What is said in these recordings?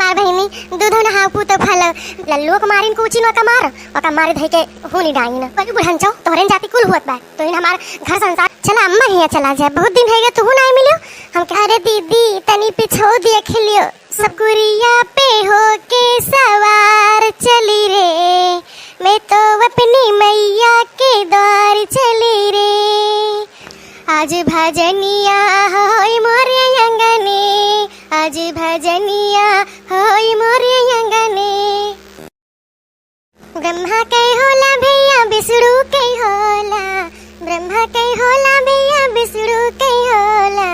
हमार बहिनी दूध नहा पू तो फल लल्लू को मारिन कुचिन ओका मारे धई के होनी डाइन कोई बुढ़न चो तोहरे जाति कुल होत बा तो इन हमार घर संसार चला अम्मा ही चला जाए बहुत दिन है तू ना मिलियो हम कह रे दीदी तनी पिछो देख लियो सब गुरिया पे हो के सवार चली रे मैं तो अपनी मैया के द्वार चली रे आज भजनिया होय मोरे अंगने आज भजनिया होय मोरे अंगने ब्रह्मा के होला भैया विष्णु के होला ब्रह्मा के होला भैया विष्णु के होला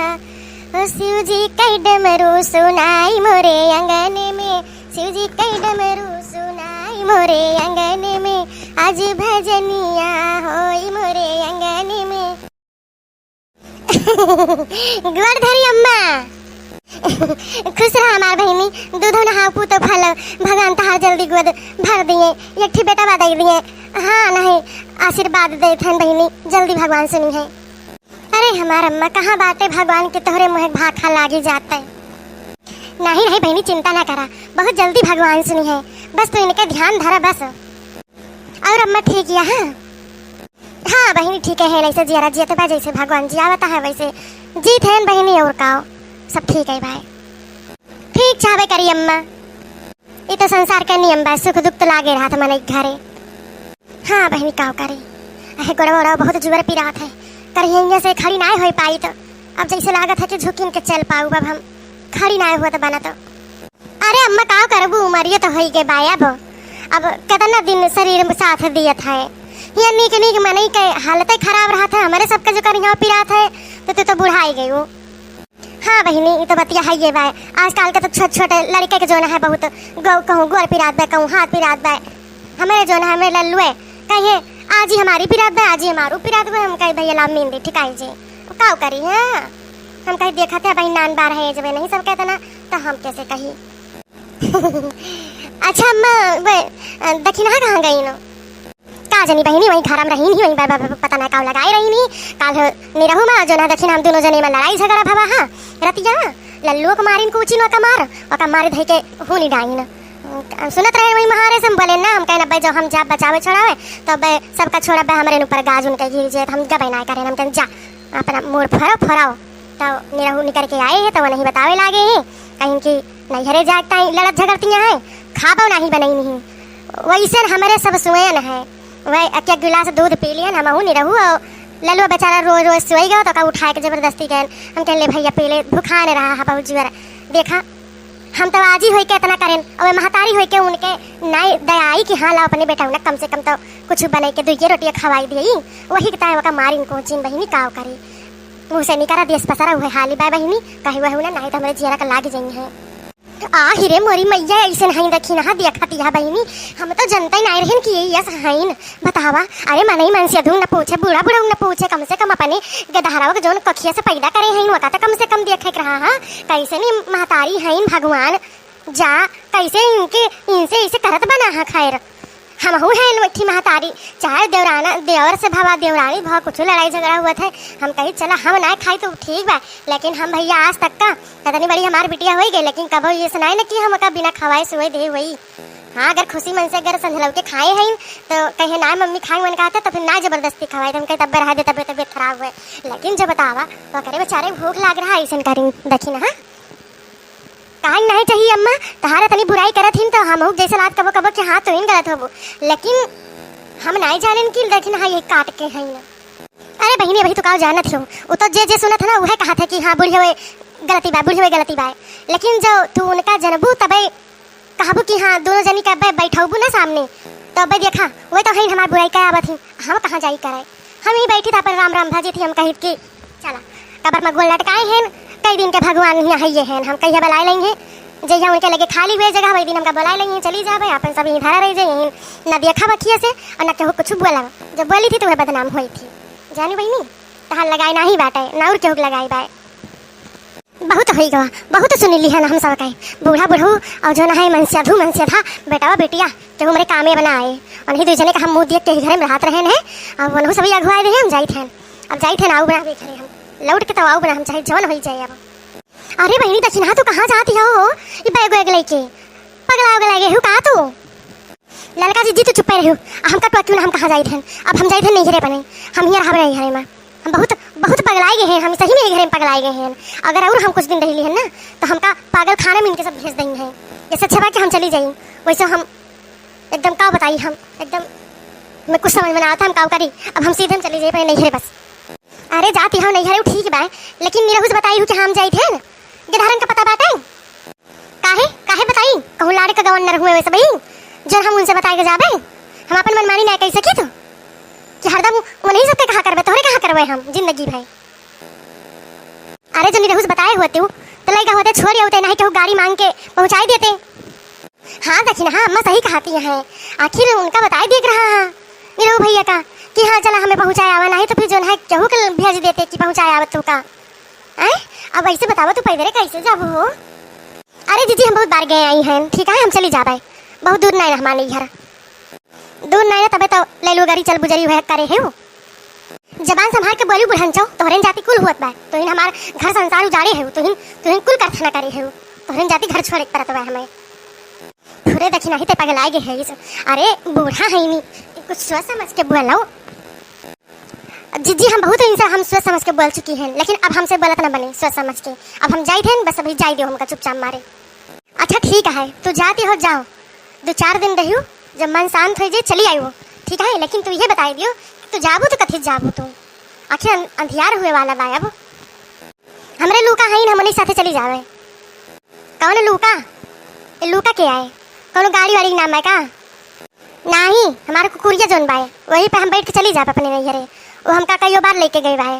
ओ शिव जी के डमरू सुनाई मोरे अंगने में शिव जी के डमरू सुनाई मोरे अंगने में आज भजनिया होय मोरे अंगने में गोड़धरी अम्मा खुश रहा हमार बहिनी दूध नहा पू तो फल भगवान तहार जल्दी गोद भर दिए एक ठी बेटा दे दिए हाँ नहीं आशीर्वाद दे थन बहिनी जल्दी भगवान सुनी है अरे हमार अम्मा कहाँ बातें भगवान के तोहरे मुँह भाखा लागी जाता है नहीं नहीं बहिनी चिंता ना करा बहुत जल्दी भगवान सुनी है बस तो इनके ध्यान धरा बस और अम्मा ठीक है हाँ बहिनी ठीक है ऐसे जियारा जियते बा जैसे भगवान जी आवता है वैसे जीत है बहिनी और काओ सब ठीक है भाई ठीक चाहे करी अम्मा ये तो संसार का नियम बा सुख दुख तो लागे रहा था मन एक घरे हाँ बहिनी काओ करे अहे गोड़वा बहुत जुबर पी रहा था कहीं से खड़ी ना हो पाई तो अब जैसे लागत है कि झुकिन के चल पाऊ अब हम खड़ी ना हुआ तो बना तो अरे अम्मा काओ करबू उमरिए तो हो गए बाय अब कितना दिन शरीर में साथ दिया था ये नीक नीक मनई के हालत खराब रहा था हमारे सबका जो करिया पिरा था तो तो बुढ़ाई गई वो हाँ बहिनी ये तो बतिया है ये बाय आजकल के तो छोटे छोटे लड़के के जो है बहुत गौ कहूँ गोर पिरात बाय कहूँ हाथ पिरात बाय हमारे जो है हमें लल्लू है कहिए आज ही हमारी पिरात बाय आज ही हमारू पिरात बाय हम कहीं भैया लाभ मीन दे ठिकाई जी काव करी है हम कहीं देखा थे भाई नान बार है जब नहीं सब कहते ना तो हम कैसे कही अच्छा अम्मा दक्षिणा कहाँ गई नो का जनी बहिनी वही घर में रही नहीं वही पता ना काव लगाई रही नहीं काल निरहु मां जो ना दक्षिण हम दोनों जने में लड़ाई झगड़ा भवा हां रतिया लल्लू को मारिन कुचिन ओका मारे धई के होनी डाइन सुनत रहे वही महारे से बोले ना हम कहना भाई जो हम जा बचावे छोड़ावे तो बे सबका छोड़ा बे हमरे ऊपर गाज उनके गिर जे हम गबे ना करे हम कह जा अपना मोर फराओ तो निरहु निकल के आए हैं तो वो नहीं बतावे लागे हैं कहीं की नहीं हरे जागता लड़त झगड़तियां हैं खाबो नहीं बनाई नहीं वैसे हमारे सब सुएन है वही एक गिलास दूध पी लियन हम नहीं रहू लल्लू बेचारा रोज रोज सोई गया तो का उठाए के जबरदस्ती गए हम कहले भैया पी ले भूखा ने रहा है बहुत जुआर देखा हम तो आज ही होई के इतना करें और महतारी होई के उनके नहीं दयाई कि हाँ ला अपने बेटा उन्हें कम से कम तो कुछ बने के दुइये रोटियां खवाई दी वही कहता है मारी को चिन बहिनी काव करी मुँह से निकारा देश पसरा हुए हाली बाय बहिनी कही वह नहीं तो हमारे जियारा का लाग जाई है आ हिरे मोरी मैया ऐसे नहीं रखी ना देखती है बहिनी हम तो जनता ही नहीं रहन कि यस हाइन बतावा अरे मन ही मन से अधू न पूछे बूढ़ा बूढ़ा न पूछे कम से कम अपने गदहराव के जोन कखिया से पैदा करे हैं होता तो कम से कम देखे रहा है कैसे नहीं महतारी हैं भगवान जा कैसे इनके इनसे इसे करत बना है खैर हम हूँ है लोठी महतारी चाहे देवराना देवर से भवा देवरानी भाव कुछ लड़ाई झगड़ा हुआ था हम कहीं चला हम ना खाई तो ठीक बा लेकिन हम भैया आज तक का कतनी बड़ी हमारी बिटिया हो गई लेकिन कभी ये सुनाए ना कि हम का बिना खवाए सुए दे वही हाँ अगर खुशी मन से अगर संझलव के खाए हैं तो कहे ना मम्मी खाए मन कहते तो फिर ना जबरदस्ती खवाए हम कहीं तब रहा दे तबियत खराब हुए लेकिन जब बतावा तो करे बेचारे भूख लाग रहा है ऐसा करी देखी ना काहे नहीं चाहिए अम्मा तहारा तनी बुराई करत हिन तो हम जैसे लात कबो कबो के हाथ तो इन गलत होबो लेकिन हम नहीं जानेन कि देखिन हां ये काट के है ना अरे बहिनी अभी तो काव जानत हो वो तो जे सुनत ना वह कहा था कि हां बुढ़िया बुढ़िया गलती बा लेकिन जो तू उनका जनबू तबे कहबू कि हां दोनों जनी का बैठबू ना सामने तबे देखा वो तो है हमार बुराई का आवत ही हम कहां जाई करे हम ही बैठी था पर राम राम भाजी थी हम कहित कि चला कबर में गोल लटकाए हैं कई दिन के भगवान यहाँ ये हैं हम कहीं बुला लेंगे जैसा उनके लगे खाली हुए जगह वही दिन हमका बुला लेंगे चली जाए अपन सब यहीं धरा रह जाए न देखा बखिए से और न केहू कुछ बोला जब बोली थी तो वह बदनाम हुई थी जानी बहनी तहां लगाए ना ही बाटे ना और केहू लगाई बाय बहुत हो गवा बहुत सुनी ली है ना हम सब कहीं बूढ़ा बुढ़ू और जो ना है मन से था बेटा बेटिया जो हमारे कामे बनाए और नहीं दूसरे का हम मुँह देख के घर में रात रहे हैं और वनहु सभी अगुआ दे हम जाई थे अब जाई थे ना बना देख रहे हम लौट के तो आओ बना हम चाहे जौन हो जाए अब अरे बहनी दक्षिणा तू कहाँ जाती हो ये बैग वैग लेके तू ललका जी तो चुप रहो। हमका तो क्यों ना हम कहाँ जाए थे। अब हम जाए थे नहीं घरे बने, हम यहाँ रह घरे में। हम बहुत बहुत पगलाए गए हैं, हम सही में घरे में पगलाए गए हैं। अगर और हम कुछ दिन रह ली है ना तो हमका पागल खाने में इनके सब भेज देंगे हैं। जैसे अच्छा बात कि हम चली जाइए, वैसे हम एकदम का बताइए, हम एकदम मैं कुछ समझ में ना आता हम का करी। अब हम सीधे हम चली जाइए नहीं घरे बस। अरे जाती हम नहीं घरे ठीक बा, लेकिन मेरा कुछ बताई हूँ कि हम जाए थे गिरधारन का पता बाटे काहे काहे बताई कहूँ लाड़े का गवर्नर हुए वैसे भाई जो हम उनसे बताए के जाबे। हम अपन मनमानी नहीं कह सकी तो कि हरदम वो नहीं सकते कहा करबे तोहरे कहा करबे हम जिंदगी भाई। अरे जो निरहुस बताए होते हो तो लइका होते छोड़ होते नहीं कहूँ गाड़ी मांग के पहुंचाई देते। हाँ देखी ना, हाँ अम्मा सही कहती है, आखिर उनका बताए देख रहा है निरहु भैया का कि हाँ चला हमें पहुंचाया आवा, नहीं तो फिर जो है केहू के भेज देते कि पहुंचाया आवा तू का। अब ऐसे बताओ तो पैदल कैसे जाबो हो। अरे दीदी हम बहुत बार गए आई हैं, ठीक है हम चली जाबे, बहुत दूर नहीं हमारे घर, दूर नहीं तबे तो ले लो गाड़ी चल बुजरी हुआ करे है वो। जबान संभाल के बोली बुढ़न चौ तोहरे जाति कुल हुआ बा, तोहिन हमार घर संसार उजाड़े है, तोहिन कुल करथना करे है, तोहरे जाति घर छोड़े परत बा हमें पूरे दक्षिणा ही ते पगलाए गए है। अरे बूढ़ा है नहीं कुछ सोच समझ के बोलो। जीजी हम बहुत इनसे हम सोच समझ के बोल चुकी हैं, लेकिन अब हमसे गलत ना बने सोच समझ के। अब हम जाए थे बस अभी जाए दो हमका चुपचाप मारे। अच्छा ठीक है तू जाती हो जाओ, 2-4 दिन रहियो, जब मन शांत हो जाए चली आई हो ठीक है। लेकिन तू ये बताई दियो तू जाबू तो कथी जाबू तू, आखिर अंधियार हुए वाला बा। अब हमरे लूका है हमने साथे चली जावे। कौन लूका? लूका के आए कौन गाड़ी वाड़ी नाम है का? नहीं हमारे कुकुरिया जोन बाए वहीं पे हम बैठ के चली जाए अपने नैहरे, वो हमका कई बार लेके गए भाई।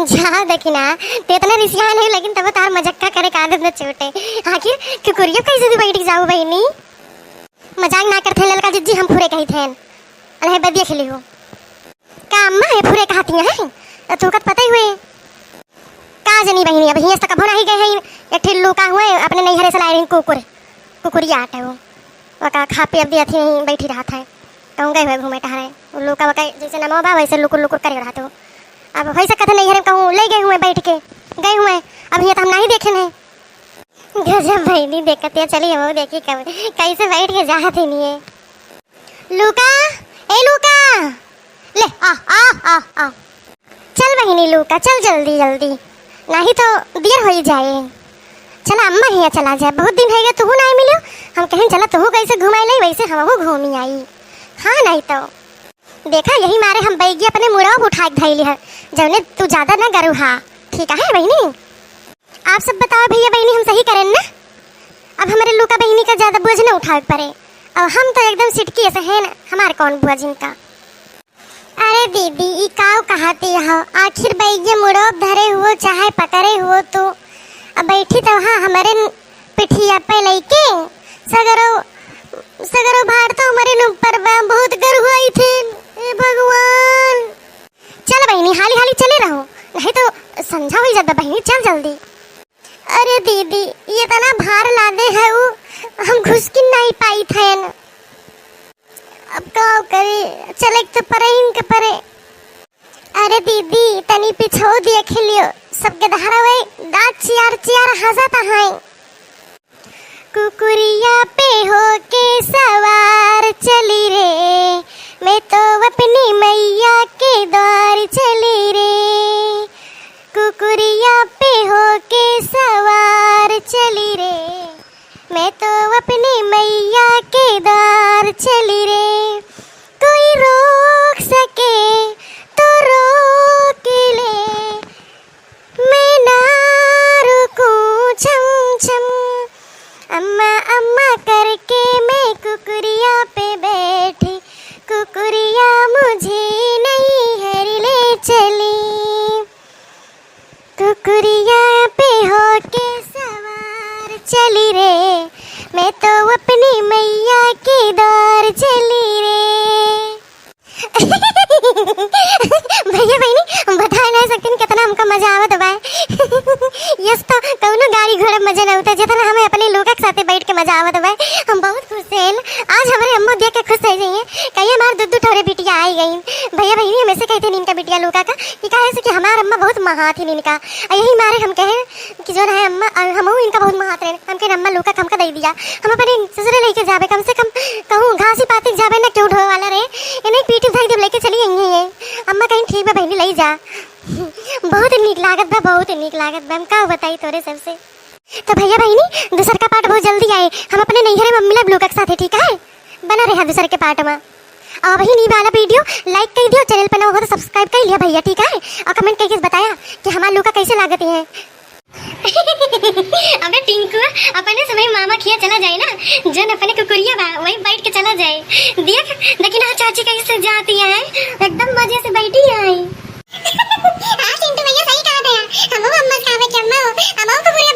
जा देखी ना तो इतना रिसियान है, लेकिन तब तार मजाक करे का आदत न छूटे। आखिर कुकुरिया कैसे बैठ जाओ बहनी, मजाक ना करते ललका जीजी हम पूरे कही थे अरे बदिया खेली हो का अम्मा है पूरे कहती है तो पता ही हुए का जनी बहनी। अब हियां तक कभो नहीं गए हैं, एक ठिल्लू का हुए अपने नैहरे से लाए रही कुकुरिया आटा है वो का खा पे अब दिया थी बैठी रहा था कहूँ गए हुए घूमे टहरे लोग का जैसे नमो बा वैसे लुकुर लुकुर करे रहा था। अब वैसे कहते नहीं हरे कहूँ ले गए हुए बैठ के गए हुए, अब ये तो हम नहीं देखे नहीं। गजब भाई नहीं देखते चलिए वो देखिए कैसे बैठ के जा थे नहीं है। लूका ए लूका ले आ आ आ आ चल बहिनी लूका चल जल्दी जल्दी नहीं तो देर हो ही जाए। चला अम्मा हिया चला जाए, बहुत दिन है तू नहीं मिलो, हम कहीं चला तू कैसे घुमाई ले वैसे हम घूमी आई। हाँ नहीं तो देखा यही मारे हम बैगी अपने मुड़ा उठा के धैली है जौने तू ज्यादा ना गरुहा ठीक है बहनी। आप सब बताओ भैया बहनी हम सही करें ना? अब हमारे लूका बहनी का ज्यादा बोझ न उठा पड़े, अब हम तो एकदम सिटकी ऐसे है ना हमारे कौन बुआ जिनका। अरे दीदी ई काव कहती हो, आखिर बैगे मुड़ो धरे हुए चाहे पकड़े हुए तो अब बैठी तो हाँ हमारे पिठिया पे लेके सगरो सगरो भार तो हमारे ऊपर बहुत गर हुई थे। ए भगवान चल बहनी हाली हाली चले रहो नहीं तो समझा हुई जाता बहनी चल जल्दी। अरे दीदी ये तो ना भार लादे है वो हम घुस की नहीं पाई थे न। अब का करे चले तो परे इनके परे। अरे दीदी तनी पिछो देख लियो सबके धारा वे दांत चियार चियार हंसता है। कुकुरिया पे हो के सवार चली रे मैं तो अपनी मैया के द्वार चली रे। कुकुरिया पे हो के सवार चली रे मैं तो अपनी मैया के द्वार चली रे। कोई रोक सके तो रोक ले मैं ना रुकूं छम छम। अम्मा अम्मा करके मैं कुकुरिया पे बैठी कुकुरिया मुझे नहीं हर ले चली। कुकुरिया पे हो के सवार चली रे मैं तो अपनी मैया के द्वार चली रे। भैया बहनी बता नहीं सकते कितना हमको मजा आवत बा। यस तो कौनो गाड़ी घोड़ा मजा न होता जितना हमें अपने लोग के साथ बैठ के मजा आवत बा। हम बहुत खुश हैं आज हमारे अम्मू देख के खुश हो गई हैं कहीं हमारे दूध ठोरे बिटिया आई गई। भैया बहनी हमें से कहते नीम का बिटिया लोका का कि कहे से कि हमारे हमार अम्मा बहुत महात ही इनका, यही मारे हम कहे कि जो है अम्मा हम इनका बहुत महात रहे, हम कहे अम्मा लूका हमका दे दिया, हम अपने ससुरे लेके जाबे, कम से कम कहूँ घासी पाती जाबे ना, क्यों ढो वाला रे इन्हें पीठी भाई देव लेके चली आई है। अम्मा कहीं ठीक बा बहनी ले जा। बहुत नीक लागत बा, बहुत नीक लागत बा, हम का बताई तोरे सबसे। तो भैया बहनी दूसर का पार्ट बहुत जल्दी आए, हम अपने नैहरे मम्मी लोग लोग के साथ है, ठीक है, बना रहे दूसर के पार्ट में। और वही नी वाला वीडियो लाइक कर दियो, चैनल पर ना हो तो सब्सक्राइब कर लिया भैया, ठीक है, और कमेंट करके बताया कि हमारे लोग का कैसे लागत है। अबे टिंकू अपने समय मामा खिया चला जाए ना, जन अपने कुकुरिया बा वही बैठ के चला जाए, देख लेकिन हाँ चाची कैसे जाती है, एकदम मजे से बैठी है। हाँ चिंटू भैया सही कहा था, हम अम्मा का अम्मा कुकुरिया